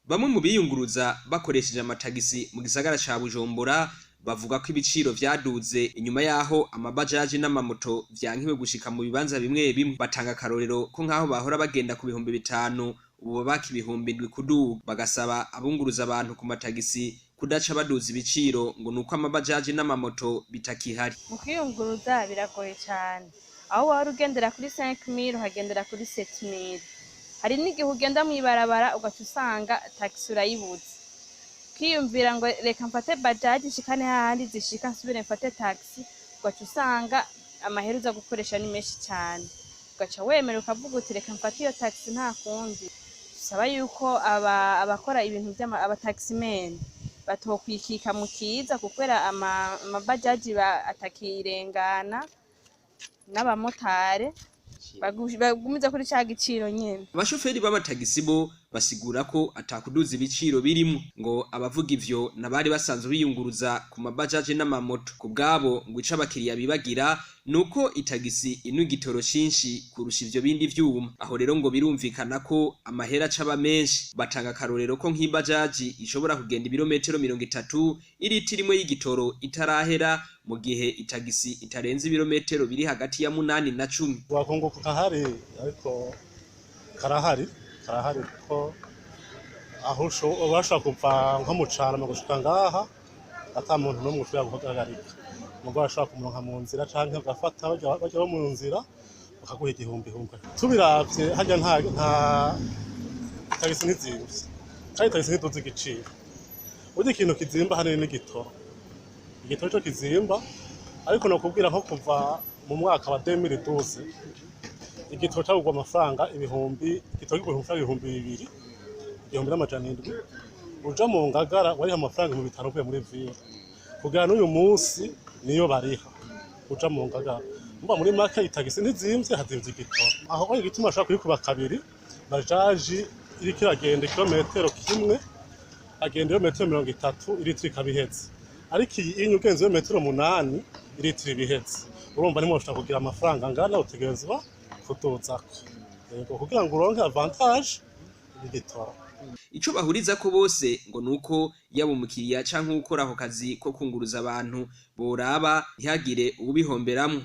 Bamwe mu biyunguruza bakoresheje amatagisi mu gisagara ca Bujumbura bavuga ko ibiciro vyaduze inyuma yaho amabajaji n'amamoto vyankiwe gushika mu bibanza bimwe bimwe. Batanga akarorero ko nkaho bahora bagenda ku 5,000 ubu baka 7,000 kuduga, bagasaba abunguruza abantu ku matagisi kudaca baduza ibiciro ngo nuko amabajaji n'amamoto bitakihari. Mu kwiyunguruza biragoye cyane, aho wari ugendera kuri 5,000 uhagendera kuri 7,000. Hari n'igihe ugenda mw'ibarabara ugaca usanga taxi urayibuze, ukiyumvira ngo reka mfate bajaji nshikane hahandi zishika nsubire mfate taxi, ugaca usanga amahera uza gukoresha ni menshi cyane, ugaca wemera ukavuga uti reka mfate iyo taxi nta kundi. Saba yuko abakora ibintu abataximen batokwikika mu kiza kukwera amabajaji atakirengana n'abamotare bagumiza kuri ca giciro nyene. Abashoferi b'amatagisi bo basigura ko atakuduza ibiciro birimo, ngo abavuga ivyo nabari basanzwe biyunguruza ku mabajaji n'amamoto. Ku bwabo ngo ica abakiriya bibagira nuko itagisi inu igitoro cinshi kurusha ivyo bindi vyuma. Aho rero ngo birumvikana ko amahera acaba menshi. Batanga akarorero ko nk'ibajaji ishobora kugenda ibirometero 30 iritiro imwe y'igitoro itarahera, mu gihe itagisi itarenze ibirometero biri hagati ya 8 na 10. Wakunguka kahari ariko karahari ko aho ubasha kuva nko mu cana mu gushika ngaha ata muntu n'umwe ushobora guhagarika. Mugo ashaka kumuronka mu nzira canke ugafata bajya mu nzira bakaguha 1,000. Tubiravye hajya nta tagisi n'izimvye kandi tagisi ntiduze igiciro. Uje ikintu kizimba hanene n'igitoro, igitoro cyo kizimba, ariko no kubwira nko kuva mu mwaka wa 2012 igitoro cyagurwa amafaranga igitoro kigurwa amafaranga 2,000, 2,700. Uja mu Ngagara wari amafaranga 5,000 uvuye muri ville, kugira n'uyu munsi niyo bariha uja mu Ngagara. Mba muri make itagisi ntizimvye, hazimvye igitoro. Aho ko igituma ashaka kuyikuba kabiri, bajaji iri kiragenda kilometero kimwe agenda ibirometero 30 iritiro ikabihetse, ariko iyi inyugenze ibirometero 8 iritiro ibihetse. Urumva ni mwoshaka kugira amafaranga angana utegerezwa kuduzako, yego kugira ngo uronke avantage y'igitoro. Ico bahuriza ko bose ngo nuko yaba umukiriya canke ukora ako kazi ko kunguruza abantu boraba ntihagire ubihomberamwo.